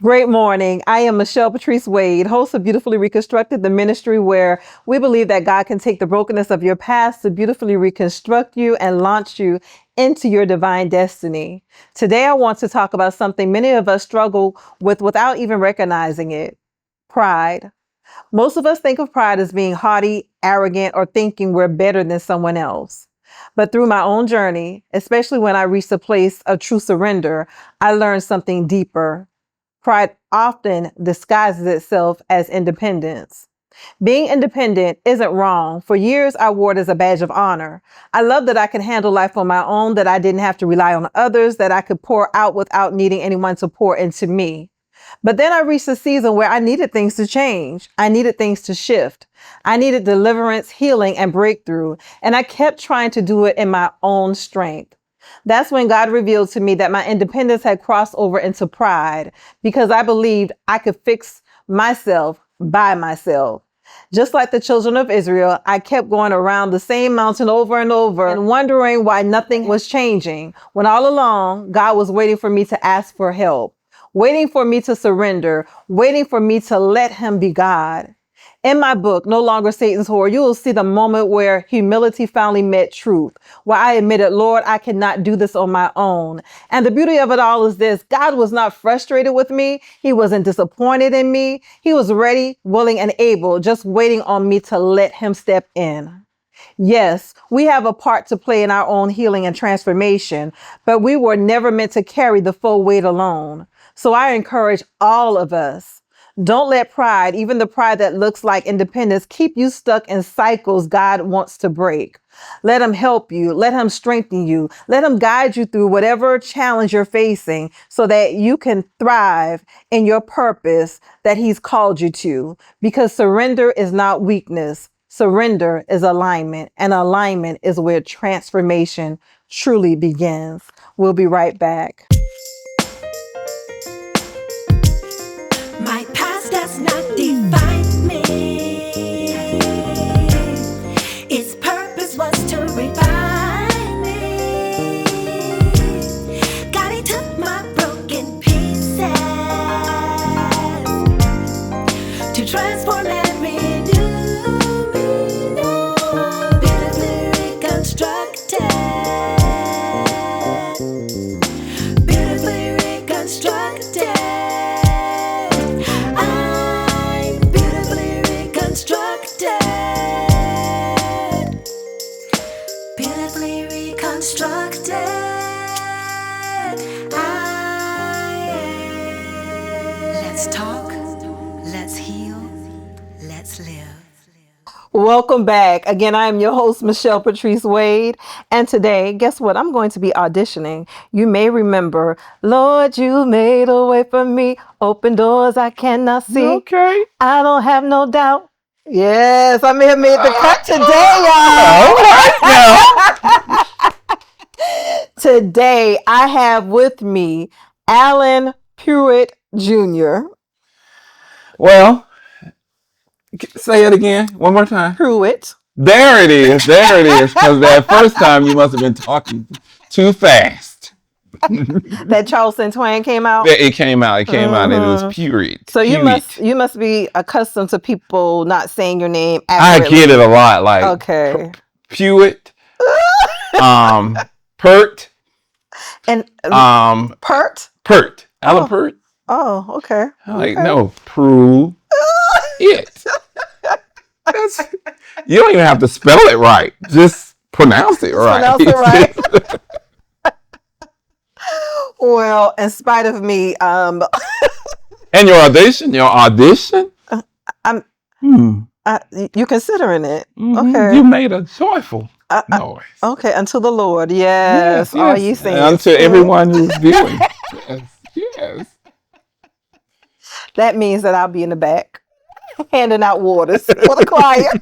Great morning. I am Patrice Wade, host of Beautifully Reconstructed, the ministry where we believe that God can take the brokenness of your past to beautifully reconstruct you and launch you into your divine destiny. Today, I want to talk about something many of us struggle with without even recognizing it: pride. Most of us think of pride as being haughty, arrogant, or thinking we're better than someone else. But through my own journey, especially when I reached a place of true surrender, I learned something deeper. Pride often disguises itself as independence. Being independent isn't wrong. For years, I wore it as a badge of honor. I love that I could handle life on my own, that I didn't have to rely on others, that I could pour out without needing anyone to pour into me. But then I reached a season where I needed things to change. I needed things to shift. I needed deliverance, healing, and breakthrough. And I kept trying to do it in my own strength. That's when God revealed to me that my independence had crossed over into pride because I believed I could fix myself by myself. Just like the children of Israel, I kept going around the same mountain over and over and wondering why nothing was changing, when all along God was waiting for me to ask for help, waiting for me to surrender, waiting for me to let him be God. In my book, No Longer Satan's Whore, you will see the moment where humility finally met truth, where I admitted, Lord, I cannot do this on my own. And the beauty of it all is this: God was not frustrated with me. He wasn't disappointed in me. He was ready, willing, and able, just waiting on me to let him step in. Yes, we have a part to play in our own healing and transformation, but we were never meant to carry the full weight alone. So I encourage all of us: don't let pride, even the pride that looks like independence, keep you stuck in cycles God wants to break. Let him help you. Let him strengthen you. Let him guide you through whatever challenge you're facing so that you can thrive in your purpose that he's called you to. Because surrender is not weakness. Surrender is alignment, and alignment is where transformation truly begins. We'll be right back. My past does not define me. Its purpose was to refine me. God, he took my broken pieces to transform and renew me. Now, beautifully reconstructed. Beautifully reconstructed. Beautifully reconstructed. Let's talk, let's heal, let's live. Welcome back. Again, I am your host, Patrice Wade. And today, guess what? I'm going to be auditioning. You may remember, Lord, you made a way for me. Open doors I cannot see. Okay. I don't have no doubt. Yes, I may have made the cut today, y'all. Today, I have with me Alan Pruitt Jr. Well, say it again. One more time. Pruitt. There it is. There it is. Because that first time you must have been talking too fast. That Charleston twang came out. It came out. It came out. And it was Pruitt. So you must be accustomed to people not saying your name accurately. I get it a lot. Like okay, Pruitt, Pert, and Pert. Alan Pert. Oh, okay. Like no, Pruitt. That's, you don't even have to spell it right. Just pronounce it right. Pronounce it right. Well, in spite of me, and your audition. You considering it? Mm-hmm. Okay. You made a joyful noise. Okay, unto the Lord. Yes. All you saying. Unto everyone who's viewing. Yes. That means that I'll be in the back, handing out waters for the choir.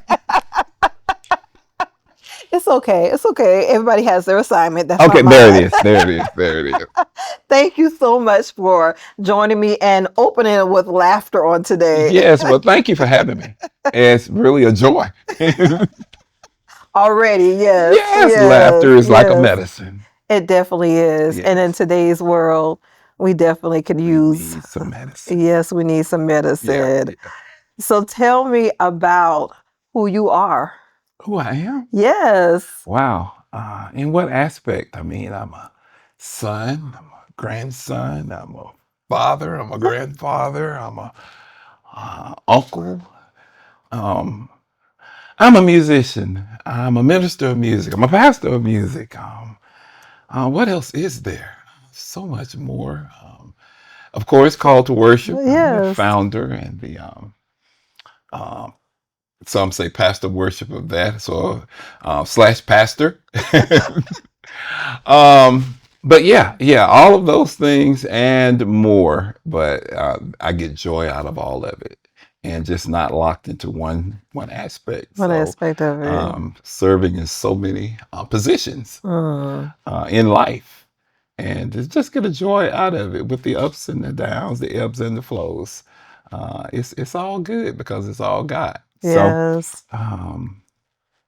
It's okay. Everybody has their assignment. That's okay. There it is. Thank you so much for joining me and opening it with laughter on today. Yes. Well, thank you for having me. It's really a joy. Already, yes. Yes. Laughter is like a medicine. It definitely is. Yes. And in today's world, We definitely could We use, need some medicine. yes, we need some Yeah, medicine. yeah. So tell me about who you are. Who I am? Yes. Wow. In what aspect? I mean, I'm a son, I'm a grandson, I'm a father, I'm a grandfather, I'm a uncle. Um, I'm a musician. I'm a minister of music. I'm a pastor of music. What else is there? So much more. Of course, called to worship. I'm the Yes. founder and the um, some say pastor worship of that. So slash pastor. But yeah, all of those things and more. But I get joy out of all of it, and just not locked into one aspect. One So aspect of it. serving in so many positions Mm. in life, and just get a joy out of it with the ups and the downs, the ebbs and the flows. It's all good because it's all God. So Yes. um,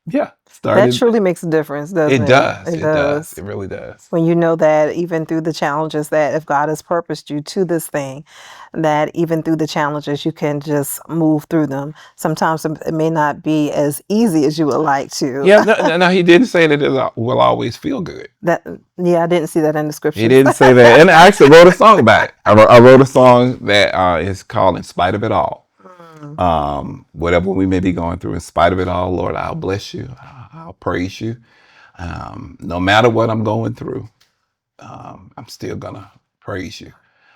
yeah, That started. truly makes a difference, doesn't It it? does. It It does. does. It really does. When you know that even through the challenges, that if God has purposed you to this thing, that even through the challenges, you can just move through them. Sometimes it may not be as easy as you would like to. Yeah, no, he didn't say that it will always feel good. That, yeah, I didn't see that in the He scriptures. didn't say that. And I actually wrote a song about it. I wrote a song that is called In Spite of It All. Mm. Whatever we may be going through, in spite of it all, Lord, I'll bless you. I'll praise you. No matter what I'm going through, I'm still going to praise you.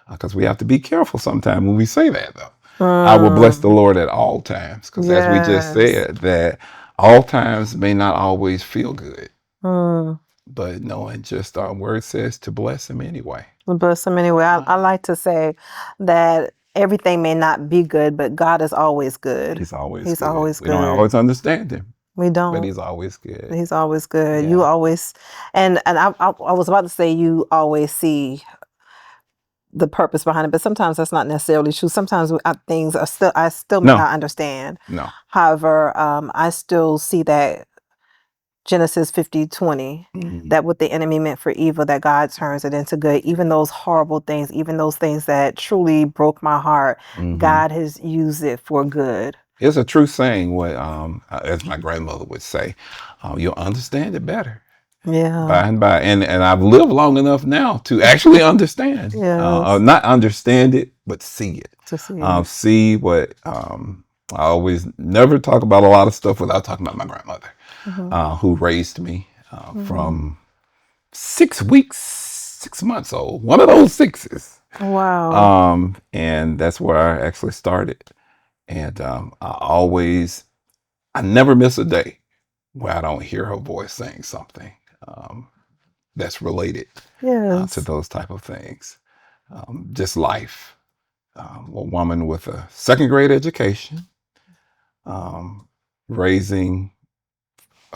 Because we have to be careful sometimes when we say that, though. I will bless the Lord at all times. Because as we just Yes. said, that all times may not always feel good. Mm. But knowing just our word says to bless him anyway. Bless him anyway. I like to say that everything may not be good, but God is always good. He's always He's good. always We don't good. always understand him, We but don't. he's always good. He's always good. You Yeah. always, and I was about to say you always see the purpose behind it, but sometimes that's not necessarily true. Sometimes things are still, I still may No, not understand. no. However, I still see that Genesis 50:20, Mhm. that what the enemy meant for evil, that God turns it into good. Even those horrible things, even those things that truly broke my heart, Mhm. God has used it for good. It's a true saying, what as my grandmother would say, you'll understand it better by Yeah. and by. And I've lived long enough now to actually understand. Yes. Not understand it, but see it. To see it. See what I always never talk about a lot of stuff without talking about my grandmother, Mhm. who raised me Mhm. from 6 weeks, 6 months old. One of those sixes. Wow. And that's where I actually started. And I never miss a day where I don't hear her voice saying something that's related to Yes. those type of things. Just life. A woman with a second grade education, raising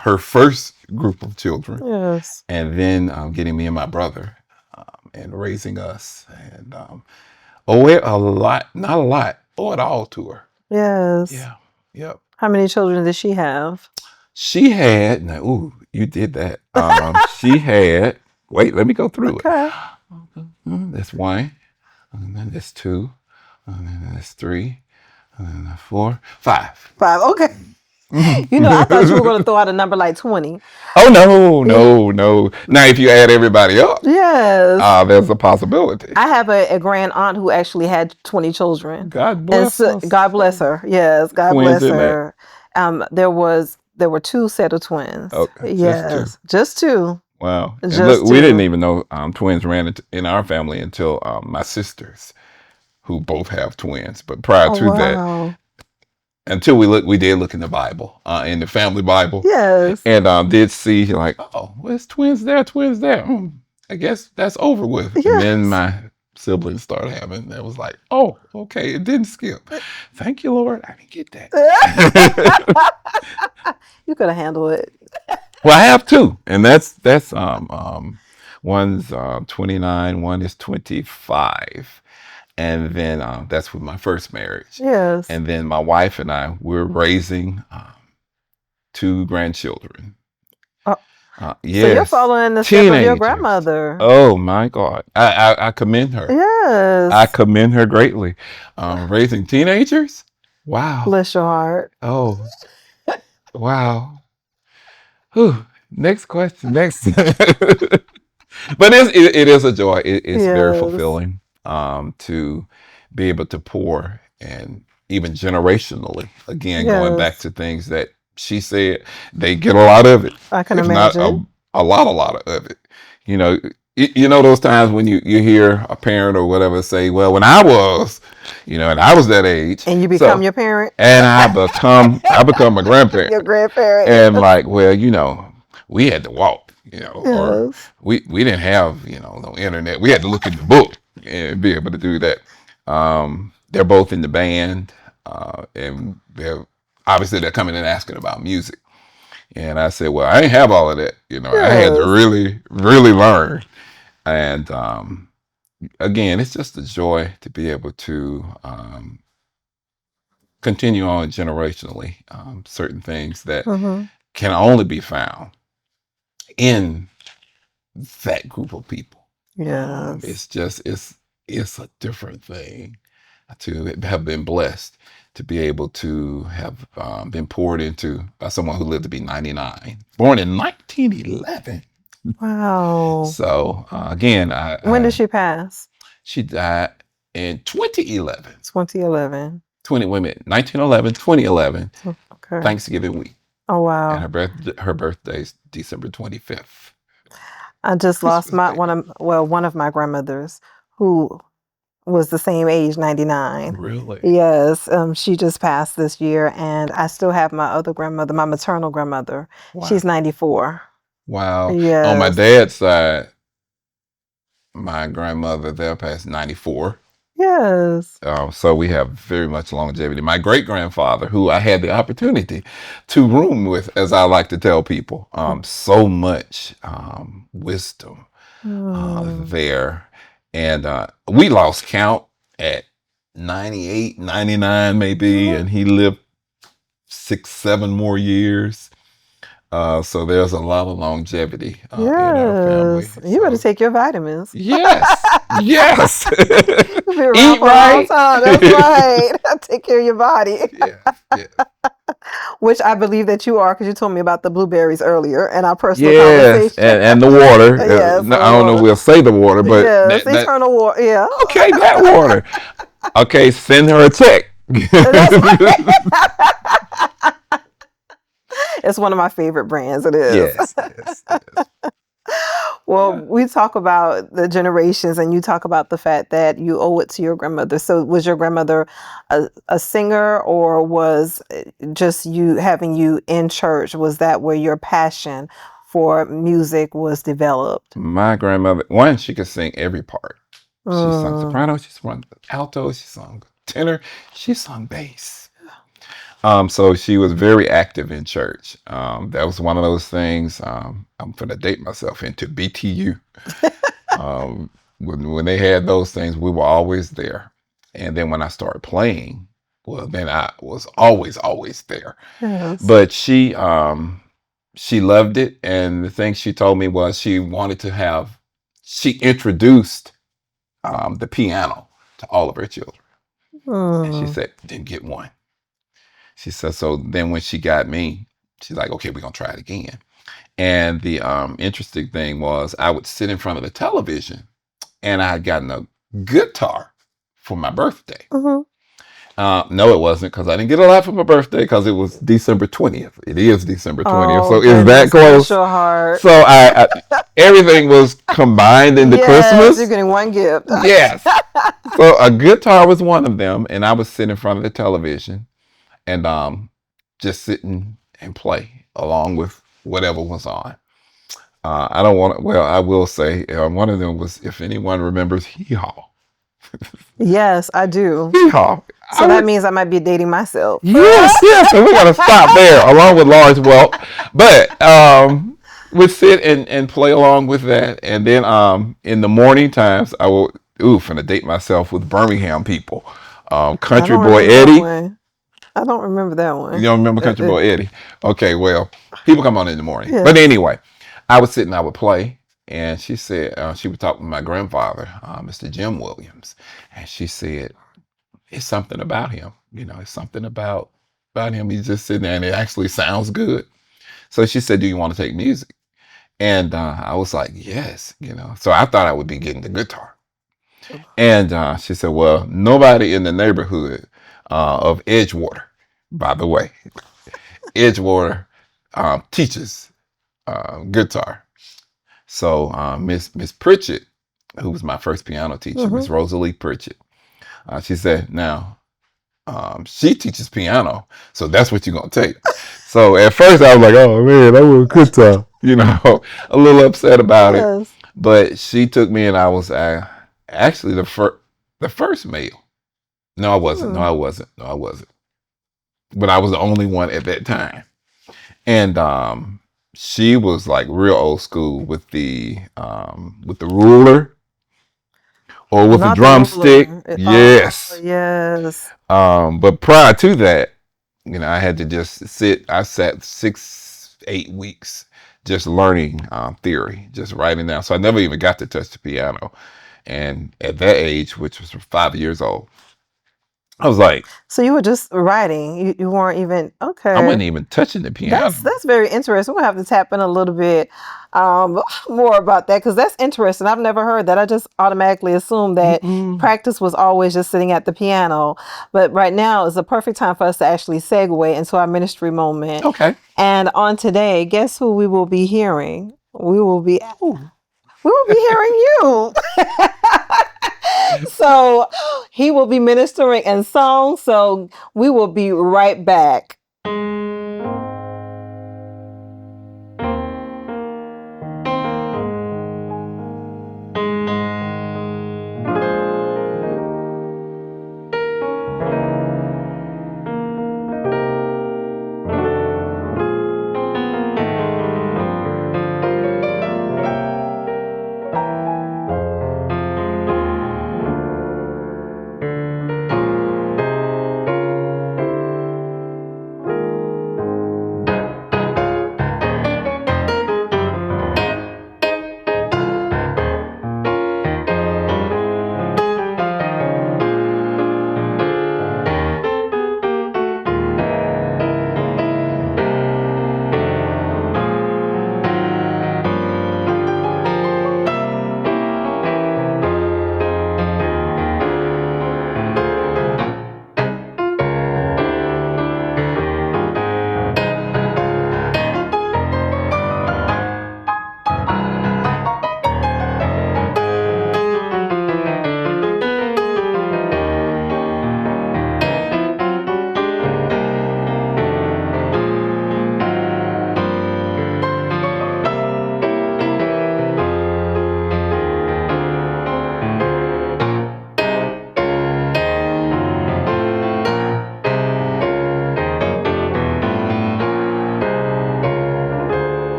her first group of children, Yes. and then getting me and my brother and raising us. And owe it a lot, not a lot, owe it all to her. Yes. Yeah. Yep. How many children did she have? She had, now, ooh, you did that. She had, wait, let me go through Okay. it. That's one, and then that's two, and then that's three, and then that's four, five. 5. Okay. You know, I thought you were going to throw out a number like 20. Oh, no. Now, if you add everybody up, Yes. there's a possibility. I have a grand aunt who actually had 20 children. God And bless so, us. God bless her. Yes, God Twins bless in that. her. There were 2 set of twins. Okay, just two. Yes, just 2. Wow. And Just look, we didn't 2. even know twins ran in our family until my sisters, who both have twins. But prior Oh to that, wow. until we did look in the Bible, in the family Bible, Yes. and did see like, oh, there's twins there. I guess that's over with. And then Yes. my siblings started having. It was like, oh, okay, it didn't skip. Thank you, Lord. I didn't get that. You could have handled it. Well, I have two, and that's one's 29, one is 25, and then that's with my first marriage. Yes. And then my wife and I, we're raising 2 grandchildren. Oh, So you're Yes, following the step of your teenagers. grandmother. Oh my God, I commend her. I Yes. commend her greatly. Raising teenagers. Wow. Bless your heart. Oh wow. Whew. Next question. Next. But it is a joy. It's very Yes. fulfilling to be able to pour and even generationally, again, going back Yes. to things that she said, they get a lot of it, I can if not imagine. a lot of it. You know, you know those times when you hear a parent or whatever say, well, when I was, and I was that age. And you become So, your parent, and I become a grandparent your grandparent. and like, well, we had to walk, or Yes. we didn't have, no internet. We had to look in the book and be able to do that. They're both in the band, and they're coming and asking about music. And I said, well, I ain't have all of that. I had to Yes. really, really learn. And again, it's just a joy to be able to continue on generationally certain things that Mm-hmm. can only be found in that group of people. Yes. It's a different thing to have been blessed to be able to have been poured into by someone who lived to be 99, born in 1911. Wow. So again, When did she pass? she died in 2011. 2011. 1911, 2011, Okay. Thanksgiving week, Oh, and wow. her birthday's December 25th, I just lost Christmas my Day. one of my grandmothers who was the same age, 99. Really? Yes, she just passed this year, and I still have my other grandmother, my maternal grandmother. Wow. She's 94. Wow. On my Yes. dad's side, my grandmother there passed 94. Yes. So we have very much longevity. My great grandfather, who I had the opportunity to room with, as I like to tell people, so much wisdom Mm. there. And we lost count at 98, 99 maybe, and he lived 6, 7 more years. So there's a lot of longevity in our family. Yes. You better So take your vitamins. yes, yes. You'll be around Eat for a long right. time. That's right. Take care of your body, Yeah, yeah. which I believe that you are because you told me about the blueberries earlier in our personal Yes, conversation. and the water. Yes, No, I don't know if Lord. we'll say the water, but Yes, that eternal war. Yeah. okay, that water. Okay, send her a check. That's It's one of my favorite brands. It is. Yes, yes, yes. Well, Yeah. we talk about the generations, and you talk about the fact that you owe it to your grandmother. So, was your grandmother a singer, or was just you having you in church? Was that where your passion for music was developed? My grandmother, one, she could sing every part. She sung Mm. soprano, she sung alto, she sung tenor, she sung bass. So she was very active in church. That was one of those things. I'm gonna date myself into BTU. When they had those things, we were always there. And then when I started playing, well, then I was always there. Yes. But she loved it, and the thing she told me was she wanted to have. She introduced the piano to all of her children, and she Mm. said, "Didn't get one." She said, so then when she got me, she's like, okay, we're gonna try it again. And the interesting thing was I would sit in front of the television, and I had gotten a guitar for my birthday. Hmm. No, it wasn't, because I didn't get a lot for my birthday because it was December 20th. It is December 20th. Oh, So is that goodness, bless close? your heart. So everything was combined into Yes, you're Christmas. getting one gift. Yes. So a guitar was one of them, and I would sit in front of the television and just sitting and play along with whatever was on. I don't want to, well, I will say one of them was, if anyone remembers Hee Haw. Yes, I do. Hee Haw. So that means I might be dating myself. Yes, yes. And we got to stop there along with Lawrence Welk. But we'd sit and play along with that. And then in the morning times, I will, finna date myself with Birmingham people. Country Boy Eddie. I don't remember that one. You don't remember Country Boy Eddie? Okay, well, people come on in the morning. Yes. But anyway, I would sit and I would play. And she said, she would talk with my grandfather, Mr. Jim Williams. And she said, it's something about him. It's something about him. He's just sitting there and it actually sounds good. So she said, do you want to take music? And I was like, yes. So I thought I would be getting the guitar. And she said, well, nobody in the neighborhood of Edgewater, by the way, Edgewater teaches guitar. So Miss Pritchett, who was my first piano teacher, Miss Rosalie Pritchett, she said, now she teaches piano, so that's what you're gonna take. So at first I was like, oh man, I want guitar, a little upset about it. Yes. But she took me, and I was actually the first male. No, I wasn't. No, I wasn't. No, I wasn't. But I was the only one at that time. And she was like real old school with the ruler or with a Not the drumstick. ruler. Yes. Yes. But prior to that, I had to just sit. I sat 8 weeks just learning theory, just writing down. So I never even got to touch the piano. And at that age, which was 5 years old, I was like, So you were just writing. You weren't even I okay. wasn't even touching the piano. That's very interesting. We'll have to tap in a little bit more about that because that's interesting. I've never heard that. I just automatically assumed that practice was always just sitting at the piano. But right now is the perfect time for us to actually segue into our ministry moment. Okay. And on today, guess who we will be hearing? We will be hearing you. So he will be ministering in song. So we will be right back.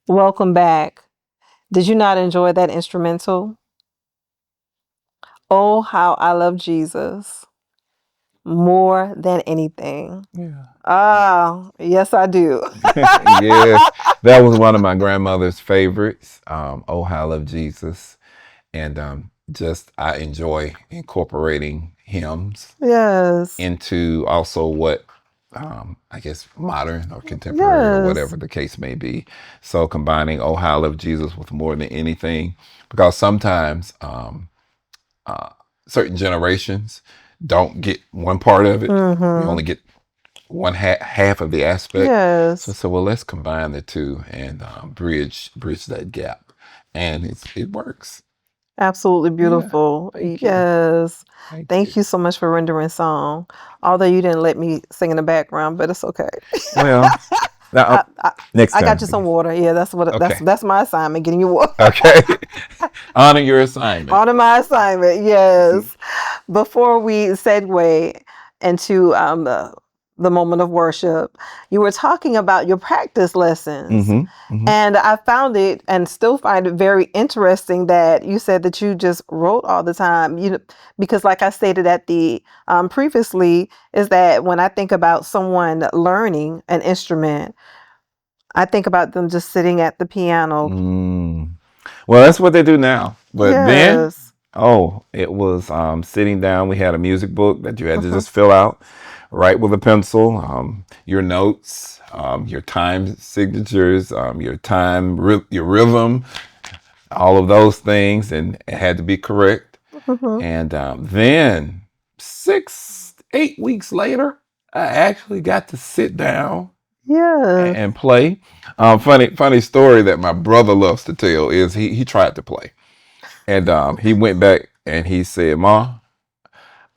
Welcome back. Did you not enjoy that instrumental? Oh, how I love Jesus more than anything. Yeah. Ah, yes, I do. Yes, that was one of my grandmother's favorites. Oh, how I love Jesus, and just I enjoy incorporating hymns Yes. into also what I guess modern or contemporary or Yes. whatever the case may be. So combining "Oh How I Love Jesus" with more than anything, because sometimes uh, certain generations don't get one part of it. We Mm-hmm. only get half of the aspect. Yes. So well, let's combine the two and bridge that gap, and it works. Absolutely Yeah. beautiful. Thank you. Yes. Thank you. Thank you so much for rendering song. Although you didn't let me sing in the background, but it's okay. Well, now, I, I, next I got time, you some please. water. Yeah, Okay. that's my assignment, getting you water. Okay. Honor your assignment. On my assignment, yes. Before we segue into the moment of worship, you were talking about your practice lessons. Mm-hmm. Mm-hmm. And I found it and still find it very interesting that you said that you just wrote all the time. Because like I stated at the previously, is that when I think about someone learning an instrument, I think about them just sitting at the piano. Mm. Well, that's what they do now. But then, Yes. oh, it was sitting down. We had a music book that you had to Hmm. just fill out, write with a pencil, your notes, your time signatures, your time, your rhythm, all of those things, and it had to be correct. Hmm. And then 8 weeks later, I actually got to sit down Yes. and play. Funny story that my brother loves to tell is he tried to play, and he went back and he said, "Ma,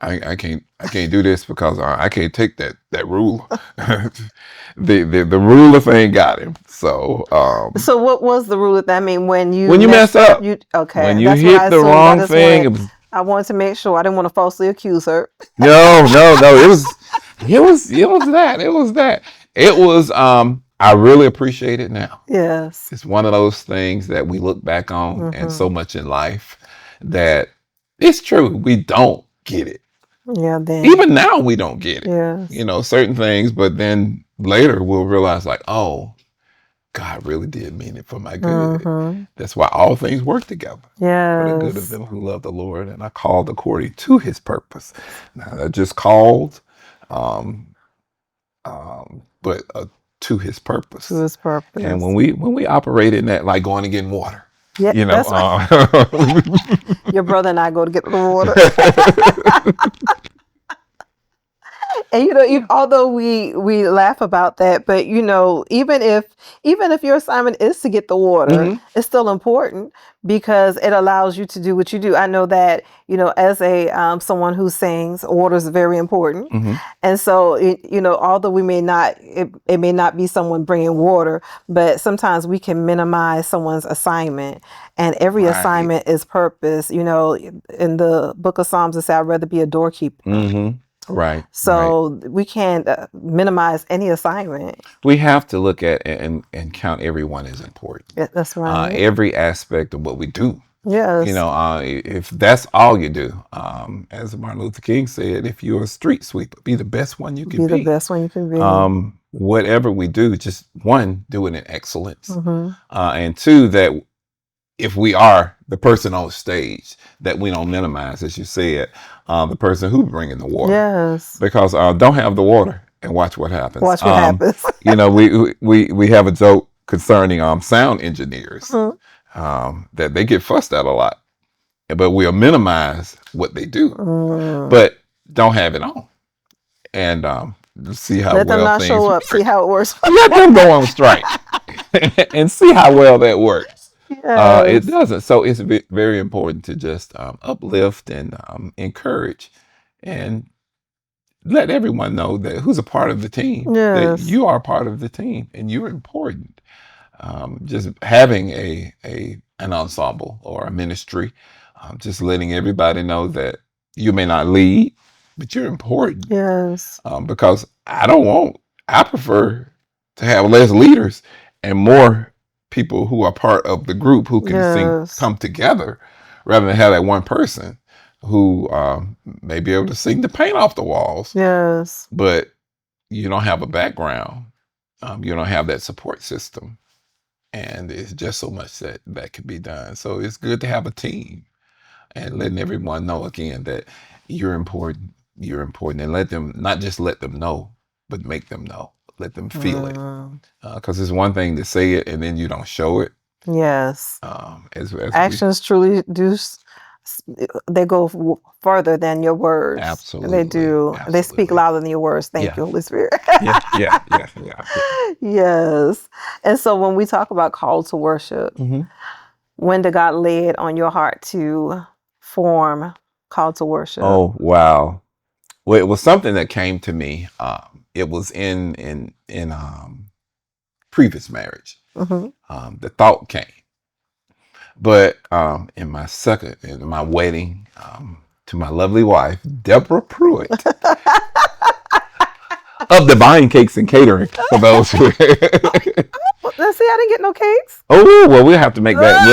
I can't do this because I can't take that ruler. The ruler thing got him. So So what was the rule of that? I mean, when you when you mess messed up, up, you when okay? you That's what I hit the assumed. I wrong just thing, wanted, it was I wanted to make sure. I didn't want to falsely accuse her. no. It was that. It was I really appreciate it now. Yes. It's one of those things that we look back on, and Hmm. so much in life that it's true. We don't get it. Yeah. Then. Even now, we don't get it. Yes. Certain things, but then later we'll realize, like, oh, God really did mean it for my good. Hmm. That's why all things work together for the good of Yes. them who love the Lord and are called according to his purpose. Now, they're just called, um, but to his To purpose. his And purpose. when we operate in that, like going to get water, Yeah, you know, that's right. Your brother and I go to get the water. And although we laugh about that, but even if your assignment is to get the water, hmm it's still important because it allows you to do what you do. I know that as a someone who sings, water is very important, hmm and so although it may not be someone bringing water, but sometimes we can minimize someone's assignment, and every Right. assignment is purpose. In the Book of Psalms, it says, "I'd rather be a doorkeeper." hmm Right. Right. So we can't minimize any assignment. We have to look at and count everyone as important. Yeah, that's right. Every aspect of what we do. Yes. If that's all you do, as Martin Luther King said, if you're a street sweeper, be the best one you can Be the be. best one you can be. Whatever we do, just one, do it in excellence, Hmm. and two, that if we are the person on stage, that we don't minimize, as you said, the person who bringing the water, Yes. because don't have the water and watch what happens. Watch what happens. We have a joke concerning sound engineers, Mhm. that they get fussed at a lot, but we'll minimize what they do, Mm. but don't have it on, and see how Let them well not show things up. See work. how it works. Let them go on strike and see how well that works. It Yes. doesn't. So it's very important to just uplift and encourage and let everyone know that who's a part of the team, that Yes. you are part of the team and you're important. Just having an ensemble or a ministry, just letting everybody know that you may not lead, but you're important. Yes. Because I prefer to have less leaders and more people who are part of the group who can Yes. come together rather than have that one person who may be able to sing the paint off the walls, Yes. but you don't have a background. You don't have that support system. And it's just so much that can be done. So it's good to have a team and letting everyone know again that you're important. You're important, and let them not just let them know, but make them know. Let them feel it. Because it's one thing to say it and then you don't show it. Yes. As Actions truly do. They go further than your words. Absolutely. They do. Absolutely. They speak louder than your words. Thank you, Holy Spirit. Yeah. Yes. And so when we talk about call to worship, when did God lay it on your heart to form call to worship? Oh, wow. Well, it was something that came to me. It was in previous marriage. The thought came. But in my wedding to my lovely wife, Deborah Pruitt, of Divine Cakes and Catering, for those who. Let's see, I didn't get no cakes. Oh, well, we'll have to make that.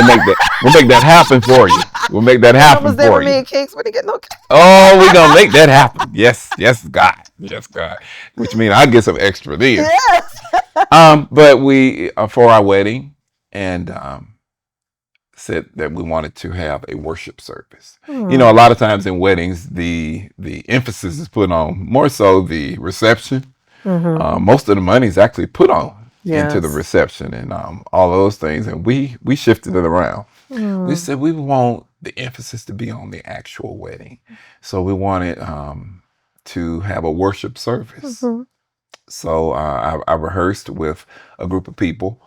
We'll make that happen for you. We'll make that happen for Never you. made cakes, but didn't get no cakes. Oh, we're gonna make that happen. Yes, God. Yes, God. Which means I get some extra then. Yes. But we for our wedding and said that we wanted to have a worship service. You know, a lot of times in weddings, the emphasis is put on more so the reception. Most of the money is actually put on into the reception and all those things, and we shifted it around. We said we want the emphasis to be on the actual wedding, so we wanted to have a worship service. So I rehearsed with a group of people.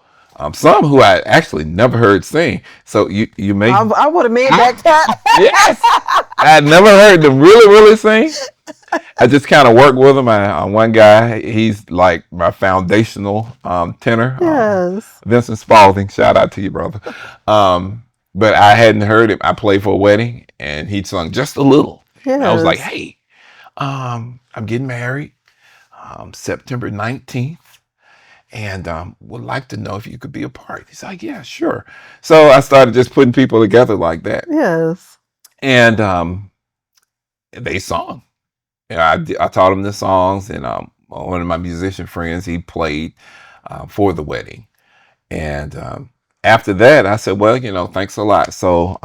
Some who I actually never heard sing. So you may I would have made that cat. Yes, I never heard them really sing. I just kind of worked with him. One guy, he's like my foundational tenor. Yes. Vincent Spalding, shout out to you, brother. But I hadn't heard him. I played for a wedding, and he'd sung just a little. Yes. I was like, hey, I'm getting married September 19th. And would like to know if you could be a part. He's like, yeah, sure. So I started just putting people together like that. Yes. And they sung. I taught them the songs, and one of my musician friends, he played for the wedding. And after that, I said, well, thanks a lot. So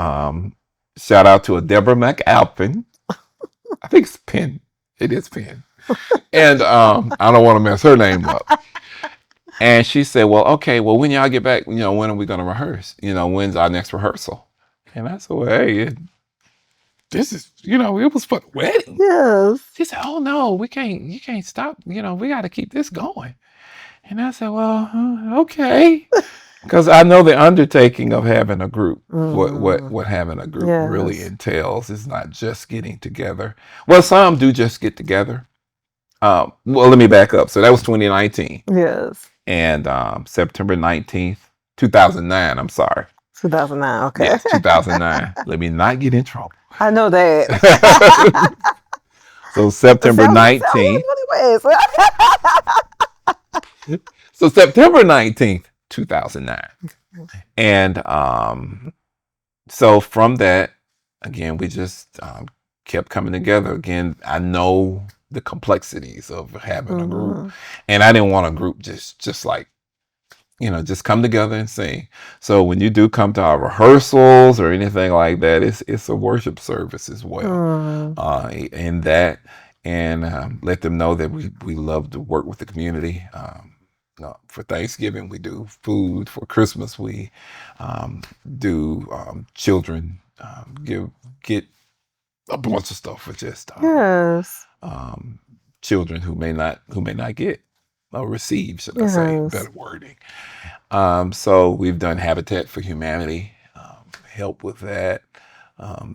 shout out to a Deborah McAlpin. I think it's Penn. It is Penn. And I don't want to mess her name up. And she said, well, okay, well, when y'all get back, when are we going to rehearse? When's our next rehearsal? And I said, well, hey, this is, it was for the wedding. Yes. She said, oh, no, you can't stop. We got to keep this going. And I said, well, okay. Because I know the undertaking of having a group, what having a group really entails is not just getting together. Well, some do just get together. Well, let me back up. So that was 2019. Yes. And September 19th, 2009, I'm sorry. 2009, okay. Yes, 2009. Let me not get in trouble. I know that. So September 19th. So September 19th, 2009. And so from that, again, we just kept coming together. Again, I know the complexities of having a group, and I didn't want a group just like just come together and sing. So when you do come to our rehearsals or anything like that, it's a worship service as well in that, and let them know that we love to work with the community. For Thanksgiving, we do food. For Christmas, we do children get a bunch of stuff for just children who may not get or receive, should I say, better wording. So we've done Habitat for Humanity, help with that.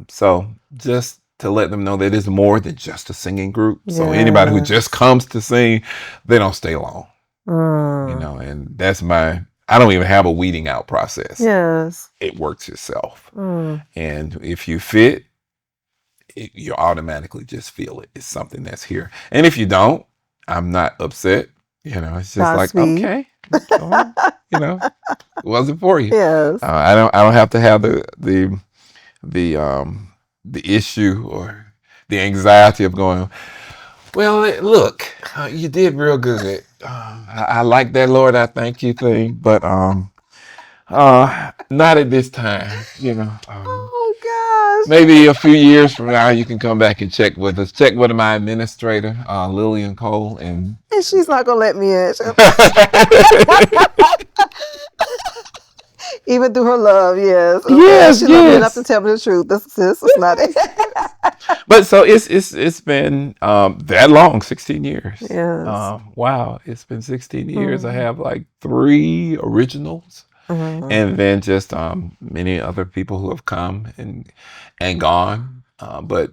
So just to let them know that it's more than just a singing group. So anybody who just comes to sing, they don't stay long. And that's I don't even have a weeding out process. Yes. It works itself. And if you fit, you automatically just feel it. It's something that's here. And if you don't, I'm not upset. It's just like, okay, go on, It wasn't for you. Yes. I don't have to have the issue or the anxiety of going, well, look, you did real good. I like that, Lord, I thank you thing, but not at this time, you know. Oh gosh. Maybe a few years from now, you can come back and check with us. Check with my administrator, Lillian Cole, and And she's not gonna let me in. Even through her love, yes. yes, She loved me enough to yes. tell me the truth. This is not it. But so it's been that long, 16 years. Yes. Wow, it's been 16 years. I Mm-hmm. have like 3 originals, Mm-hmm. and then just many other people who have come and gone. But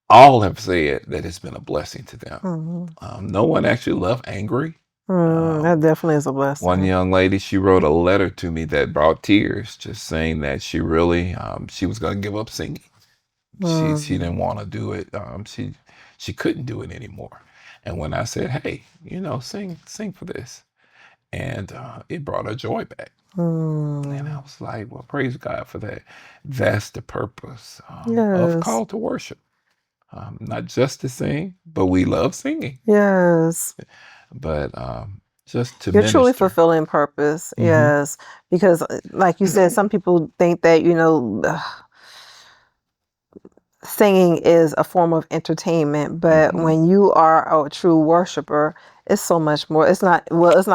all have said that it's been a blessing to them. No one actually left angry. That Um, definitely is a One blessing. young lady, she wrote a letter to me that brought tears, just saying that she really, she was going to give up singing. She Mm-hmm. didn't want to do it. She couldn't do it anymore. And when I said, "Hey, sing for this," and it brought her joy back. And I was like, "Well, praise God for that." That's the purpose of Yes. call to worship. Not just to sing, but we love singing, Yes. but just to You're truly minister. fulfilling purpose. Hmm. Yes. Because, like you said, some people think that, singing is a form of entertainment, but Hmm. when you are a true worshiper, it's so much more. It's not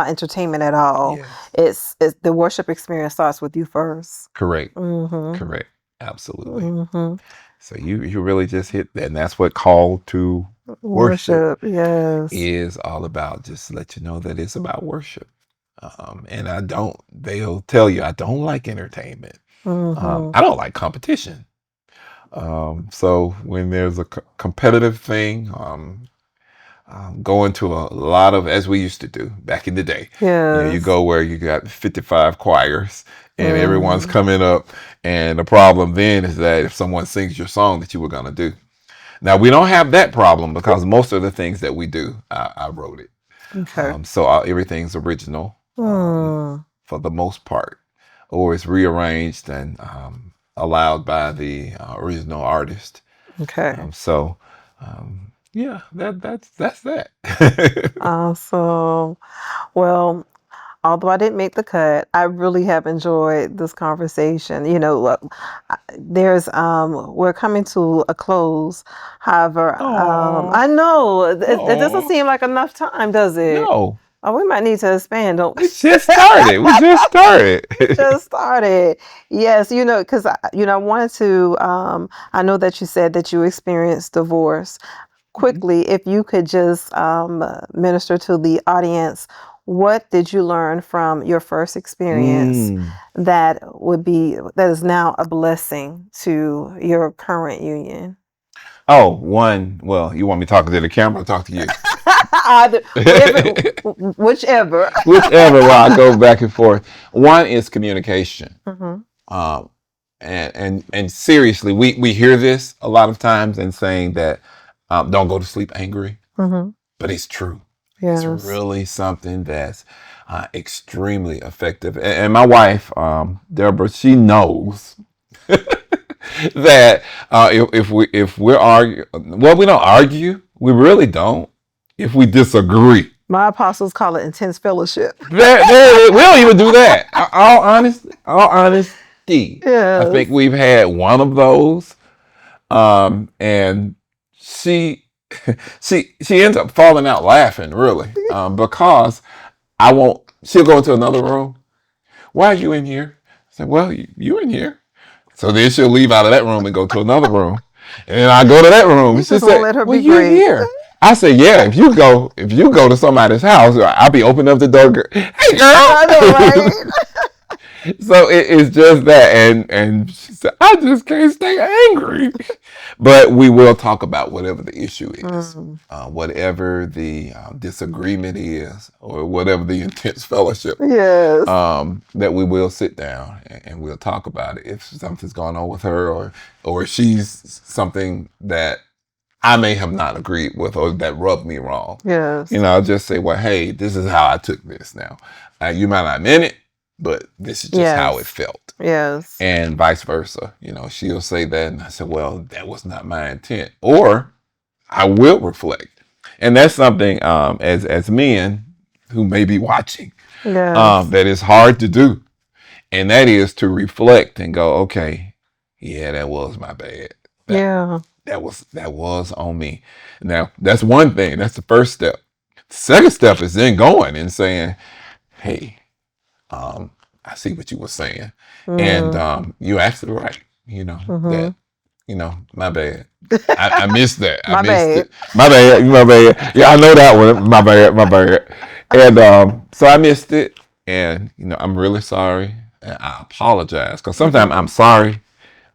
entertainment at all. Yes. It's the worship experience starts with you first. Correct. Mm-hmm. Correct. Absolutely. Mm-hmm. So you really just hit that, and that's what call to worship Worship. Yes. is all about. Just to let you know that it's about worship. And they'll tell you, I don't like entertainment. Mm-hmm. I don't like competition. So when there's a competitive thing, going to a lot of, as we used to do back in the day, you Yes. go where you got 55 choirs and everyone's Mm-hmm. coming up. And the problem then is that if someone sings your song that you were going to do. Now, we don't have that problem because most of the things that we do, I wrote it. Okay. So everything's original Mm. for the most part, or it's rearranged and allowed by the original artist. Okay. So yeah, that's that. Awesome. Well, although I didn't make the cut, I really have enjoyed this conversation. We're coming to a close. However, Oh, I know it doesn't oh, seem like enough time, does it? no. Oh, we might need to expand, don't we? We just started. We just started. We just started. Yes, because I wanted to. I know that you said that you experienced divorce. Quickly, if you could just minister to the audience, what did you learn from your first experience Mm. that is now a blessing to your current union? Oh, one. Well, you want me talking to the camera or talk to you? Either, whatever, whichever. Whichever, while I go back and forth. One is communication. Hmm. Um, and seriously, we hear this a lot of times and saying that don't go to sleep angry, Hmm. but it's true. It's Yes. really something that's extremely effective. And my wife, Deborah, she knows that if we're arguing, well, we don't argue. We really don't. If we disagree, My apostles call it intense fellowship. we don't even do that. All honesty. I think Yes. we've had one of those, and she she ends up falling out laughing, really, because I won't. She'll go into another room. Why are you in here? I said, well, you in here. So then she'll leave out of that room and go to another room. And then I go to that room You and she just won't said, let her well, be you're great. here. I said, yeah, if you go to somebody's house, I'll be opening up the door. Hey I know, girl. right? So it's just that, and she said, I just can't stay angry. But we will talk about whatever the issue is, Mm. whatever the disagreement is, or whatever the intense fellowship. Yes. That we will sit down and we'll talk about it if something's going on with her, or she's something that I may have not agreed with or that rubbed me wrong. Yes. I'll just say, well, hey, this is how I took this now. You might not mean it, but this is just how it Yes. felt. Yes. And vice versa. She'll say that, and I said, well, that was not my intent. Or I will reflect. And that's something, as men who may be watching, Yes. that is hard to do. And that is to reflect and go, okay, yeah, that was my bad. That Yeah. that was on me. Now, that's one thing. That's the first step. The second step is then going and saying, hey, I see what you were saying. And Mm. you're actually right. Mm-hmm. That, my bad. I missed that. I My missed bad. it. My bad. My bad. Yeah, I know that one. My bad. My bad. And so I missed it. And, I'm really sorry. And I apologize. Because sometimes Mm-hmm. I'm sorry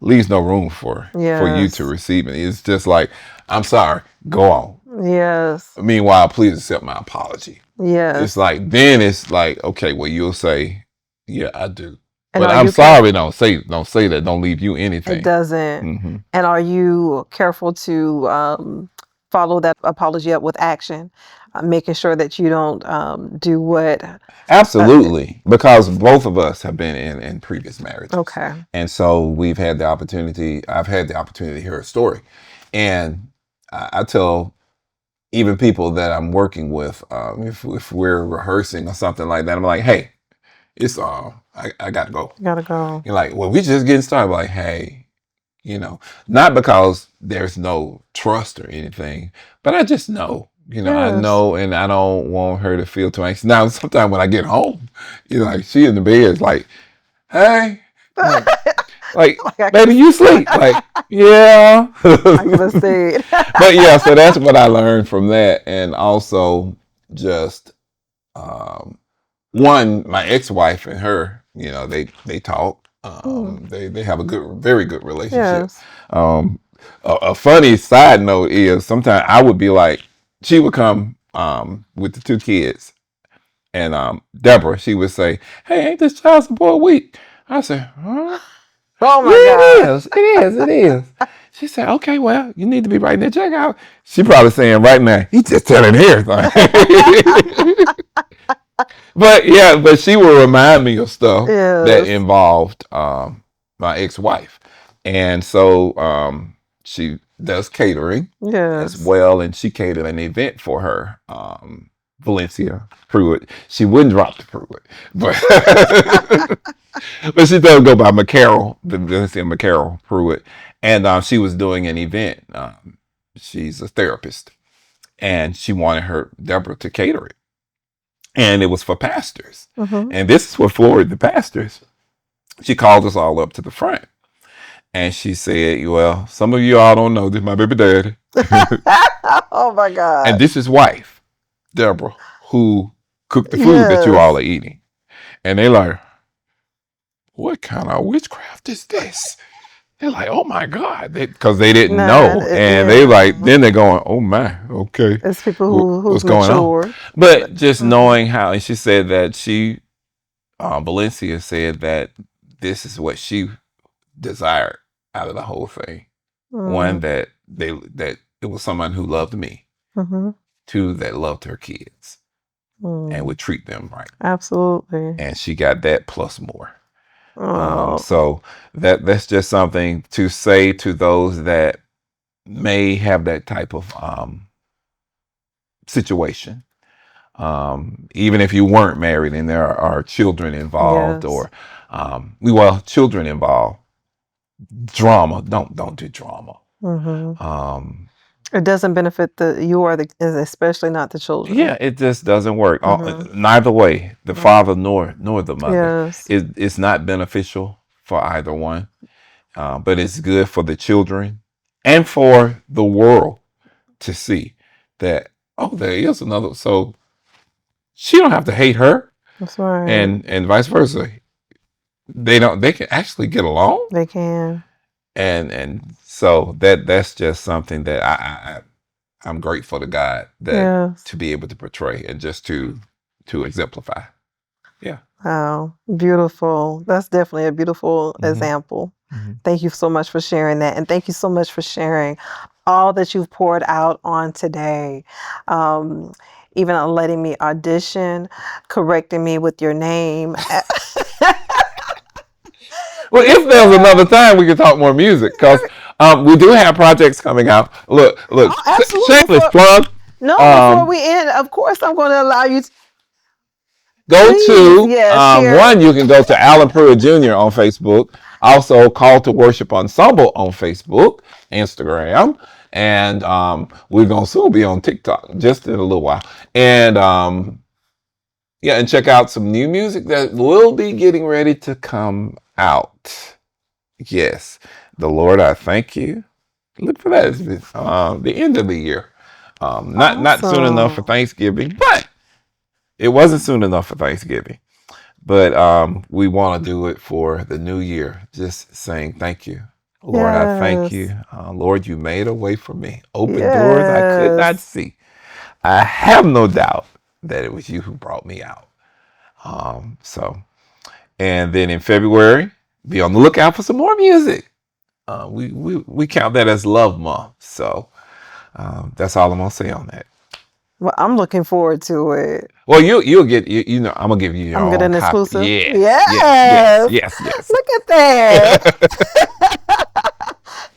leaves no room for you to Yes. receive it. It's just like, I'm sorry. Go on. Yes. Meanwhile, please accept my apology. It's Yes. like, then it's like, okay, well, you'll say, yeah, I do. And But are I'm you sorry. Don't say that. Don't leave you It anything. doesn't. Hmm. And are you careful to follow that apology up with action, making sure that you don't do what? Absolutely, because both of us have been in previous marriages, Okay. and so we've had the opportunity. I've had the opportunity to hear a story, and I tell even people that I'm working with, if we're rehearsing or something like that, I'm like, hey, it's I gotta go. Gotta go. You're like, well, we just getting started. Like, hey, not because there's no trust or anything, but I just know, I Yes. know, and I don't want her to feel too anxious. Now, sometimes when I get home, like she in the bed, is like, hey, like, Like I could baby, you sleep? Like, yeah. I could have stayed. But yeah, so that's what I learned from that, and also just um, one, my ex-wife and her, they talk. Mm. They have a very good relationship. Yes. Um, a funny side note is sometimes I would be like, she would come with the two kids, and Deborah, she would say, "Hey, ain't this child support week?" I said, "Huh? Oh Yeah, my it God. is. It is. It is." She said, "Okay, well, you need to be writing that check out." She probably saying right now, he's just telling everything. But yeah, but she will remind me of stuff that Yes. involved my ex-wife, and so she does catering as Yes. well, and she catered an event for her, Valencia Pruitt. She wouldn't drop the Pruitt, but but she does go by McCarroll, the Valencia McCarroll Pruitt, and she was doing an event. She's a therapist, and she wanted her Deborah to cater it, and it was for pastors. Mm-hmm. And this is what floored the pastors. She called us all up to the front, and she said, "Well, some of you all don't know this is my baby daddy, Oh my and God. this is wife, Deborah, who cooked the food that you all Yes. are eating." And they like, "What kind of witchcraft is this?" They're like, "Oh my God," because they didn't Nah, know, and they like, yeah. then they're going, "Oh my, okay, It's people who's what's going on?" mature. But just Mm-hmm. knowing how, and she said that Valencia said that this is what she desired out of the whole thing. One, Mm-hmm. that it was someone who loved me. Mm-hmm. Two, that loved her kids and Mm. would treat them right. Absolutely. And she got that plus more. Oh, So that's just something to say to those that may have that type of situation. Even if you weren't married and there are children involved, yes. or children involved, drama. Don't do drama. Mm-hmm. Um, It doesn't benefit you or especially not the children. yeah, it just doesn't work. Mm-hmm. Neither way, the father nor the mother. Yes. It's not beneficial for either one, but it's good for the children and for the world to see that, oh, there is another. So she don't have to hate her, That's right. and vice versa. They can actually get along, They can. and so that's just something that I'm grateful to God that Yes. to be able to portray and just to exemplify. Yeah. Wow. Beautiful. That's definitely a beautiful Hmm. example. Hmm. Thank you so much for sharing that. And thank you so much for sharing all that you've poured out on today. Um, even on letting me audition, correcting me with your name. Well, if there's another time, we can talk more music because we do have projects coming out. Look, Oh, absolutely. shameless plug. Before Um, we end, of course, I'm going to allow you to Go please, to yeah, share. one. You can go to Alan Pruitt Jr. on Facebook. Also, Call to Worship Ensemble on Facebook, Instagram, and we're gonna soon be on TikTok just in a little while. And yeah, and check out some new music that will be getting ready to come out. Yes, the Lord, I thank you. Look for that. It's the end of the year. Not soon enough for Awesome. Thanksgiving, but it wasn't soon enough for Thanksgiving. But we want to do it for the new year. Just saying thank you. Lord, I thank Yes. you. Lord, you made a way for me. Open doors I could not Yes. see. I have no doubt that it was you who brought me out. So, and then in February, be on the lookout for some more music. We count that as Love Month. So that's all I'm gonna say on that. Well, I'm looking forward to it. Well, you'll get you know I'm gonna give you your I'm getting own an copy. exclusive. Yes, yes, yes, Yes. yes, yes. Look at that.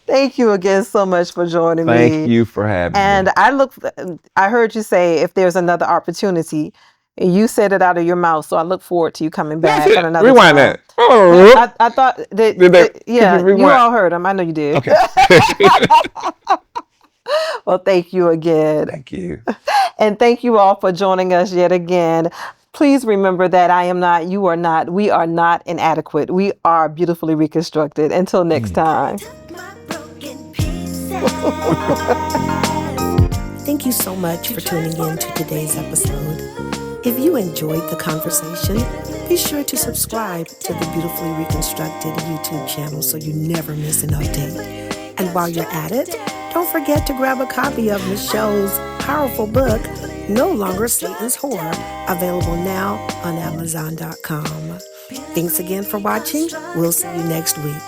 Thank you again so much for joining Thank me. you for having me. And I heard you say if there's another opportunity, and you said it out of your mouth. So I look forward to you coming That's back on it. another Rewind time. that. Oh, I thought did that? Could you yeah, you rewind? all heard him. I know you did. Okay. Well, thank you again. Thank you. And thank you all for joining us yet again. Please remember that I am not, you are not, we are not inadequate. We are beautifully reconstructed. Until next time. My broken pieces. Thank you so much for tuning in to today's episode. If you enjoyed the conversation, be sure to subscribe to the Beautifully Reconstructed YouTube channel so you never miss an update. And while you're at it, don't forget to grab a copy of Michelle's powerful book, No Longer Satan's Whore, available now on Amazon.com. Thanks again for watching. We'll see you next week.